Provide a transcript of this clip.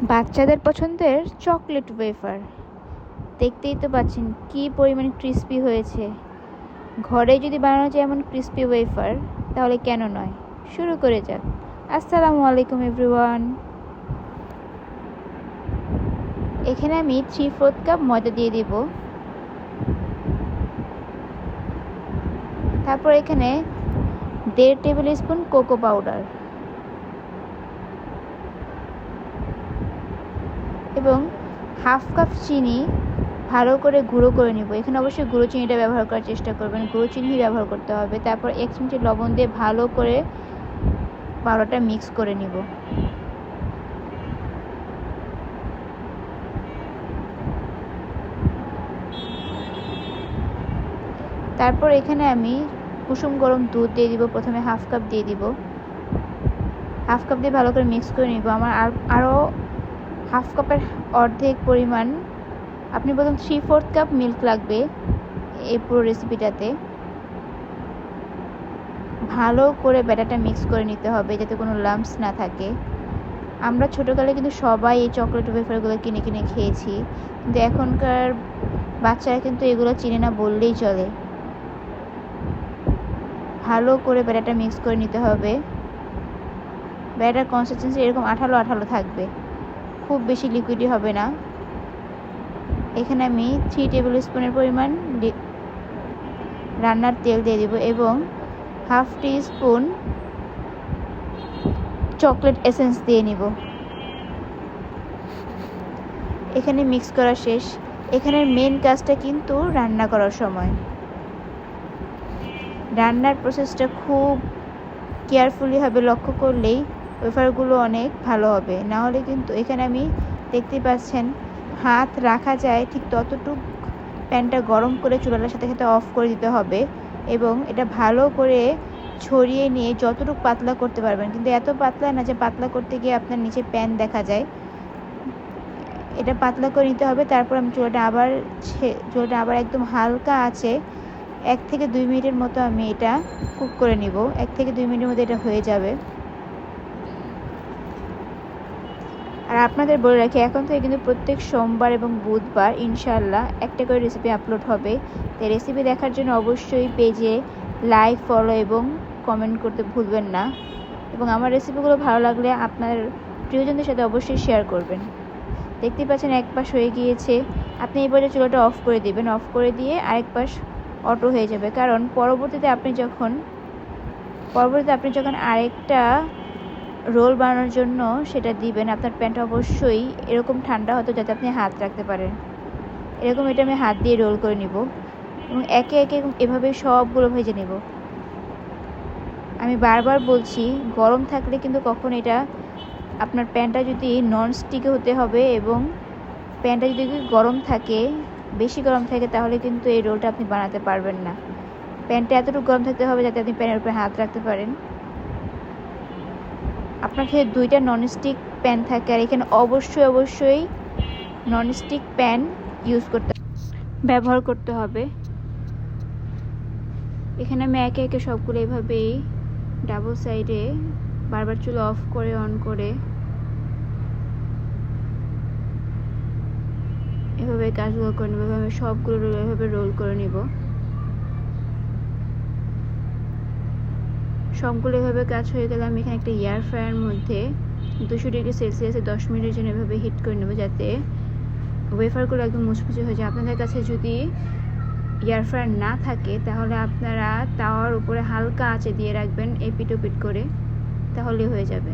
বাচ্চাদের পছন্দের chocolate wafer. দেখতেই তো পাচ্ছেন কি পরিমাণ ক্রিস্পি হয়েছে। ঘরে যদি বানানো যায় এমন ক্রিস্পি ওয়েফার, তাহলে কেন নয়, শুরু করে যাক। আসসালামু আলাইকুম এভরিওয়ান। এখানে আমি 3/4 কাপ ময়দা দিয়ে দিব। তারপর এখানে 1.5 টেবিল স্পুন কোকো পাউডার এবং 1/2 কাপ চিনি ভালো করে গুঁড়ো করে নিব। এখানে অবশ্যই গুঁড়ো চিনিটা ব্যবহার করার চেষ্টা করবেন, গুঁড়ো চিনি ব্যবহার করতে হবে। তারপর 1 চিমটি লবণ দিয়ে ভালো করে পাউডারটা মিক্স করে নিব। তারপর এখানে আমি কুসুম গরম দুধ দিয়ে দিব। প্রথমে 1/2 কাপ দিয়ে দিব। 1/2 কাপ দিয়ে ভালো করে মিক্স করে নিব। আমার আরও 1/2 কাপের অর্ধেক পরিমাণ, আপনি বলুন 3/4 কাপ মিল্ক লাগবে এই পুরো রেসিপিটাতে। ভালো করে ব্যাটারটা মিক্স করে নিতে হবে যাতে কোনো লাম্পস না থাকে। আমরা ছোটোকালে কিন্তু সবাই এই চকলেট ওয়েফারগুলো কিনে কিনে খেয়েছি, কিন্তু এখনকার বাচ্চারা কিন্তু এগুলো চিনে না বললেই চলে। ভালো করে ব্যাটারটা মিক্স করে নিতে হবে। ব্যাটার কনসিস্টেন্সি এরকম আঠালো আঠালো থাকবে, খুব বেশি লিকুইডই হবে না। এখানে আমি 3 টেবিল স্পুনের পরিমাণ রান্নার তেল দিয়ে দিব এবং 1/2 টিস্পুন চকলেট এসেন্স দিয়ে নিব। এখানে মিক্স করা শেষ। এখানের মেন কাজটা কিন্তু রান্না করার সময়। রান্নার প্রসেসটা খুব কেয়ারফুলি হবে, লক্ষ্য করলেই ওয়েফারগুলো অনেক ভালো হবে। না হলে কিন্তু এখানে আমি দেখতেই পাচ্ছেন হাত রাখা যায় ঠিক ততটুকু প্যানটা গরম করে চুলাটার সাথে সাথে অফ করে দিতে হবে এবং এটা ভালো করে ছড়িয়ে নিয়ে যতটুকু পাতলা করতে পারবেন, কিন্তু এত পাতলা না যে পাতলা করতে গিয়ে আপনার নিচে প্যান দেখা যায়। এটা পাতলা করে নিতে হবে। তারপর আমি চুলাটা আবার একদম হালকা আছে 1 থেকে 2 মিনিটের মতো আমি এটা কুক করে নিব। 1 থেকে 2 মিনিটের মধ্যে এটা হয়ে যাবে। আর আপনাদের বলে রাখি, এখন থেকে কিন্তু প্রত্যেক সোমবার এবং বুধবার ইনশাআল্লাহ একটা করে রেসিপি আপলোড হবে। তাই রেসিপি দেখার জন্য অবশ্যই পেজে লাইক, ফলো এবং কমেন্ট করতে ভুলবেন না। এবং আমার রেসিপিগুলো ভালো লাগলে আপনার প্রিয়জনদের সাথে অবশ্যই শেয়ার করবেন। দেখতেই পাচ্ছেন এক পাশ হয়ে গিয়েছে। আপনি এই পর্যায়ে চুলাটা অফ করে দিবেন। অফ করে দিয়ে আরেক পাশ অটো হয়ে যাবে, কারণ পরবর্তীতে আপনি যখন আরেকটা রোল বানানোর জন্য সেটা দিবেন, আপনার প্যানটা অবশ্যই এরকম ঠান্ডা হতো যাতে আপনি হাত রাখতে পারেন। এরকম এটা আমি হাত দিয়ে রোল করে নিব এবং একে একে এভাবে সবগুলো ভেজে নেব। আমি বারবার বলছি, গরম থাকলে কিন্তু কখন এটা আপনার প্যানটা যদি নন স্টিকে হতে হবে এবং প্যানটা যদি গরম থাকে, বেশি গরম থাকে, তাহলে কিন্তু এই রোলটা আপনি বানাতে পারবেন না। প্যানটা এতটুকু গরম থাকতে হবে যাতে আপনি প্যানের উপরে হাত রাখতে পারেন। আপনার কাছে 2টা ননস্টিক প্যান থাকে, আর এখানে অবশ্যই ননস্টিক প্যান ব্যবহার করতে হবে। এখানে আমি একে একে সবগুলো এভাবেই ডাবল সাইডে বারবার চুলা অফ করে অন করে এভাবে কাজগুলো করে নেব। এভাবে সবগুলো এভাবে রোল করে নিব। সবগুলো এভাবে কাজ হয়ে গেলে আমি এখানে একটা এয়ার ফ্রায়ার মধ্যে 200 ডিগ্রি সেলসিয়াসে 10 মিনিটের জন্য এভাবে হিট করে নেব, যাতে ওয়েফারগুলো একদম মুচমুচে হয়ে যায়। আপনাদের কাছে যদি এয়ার ফ্রায়ার না থাকে তাহলে আপনারা তাওয়ার উপরে হালকা আঁচে দিয়ে রাখবেন এপিট ওপিট করে, তাহলে হয়ে যাবে।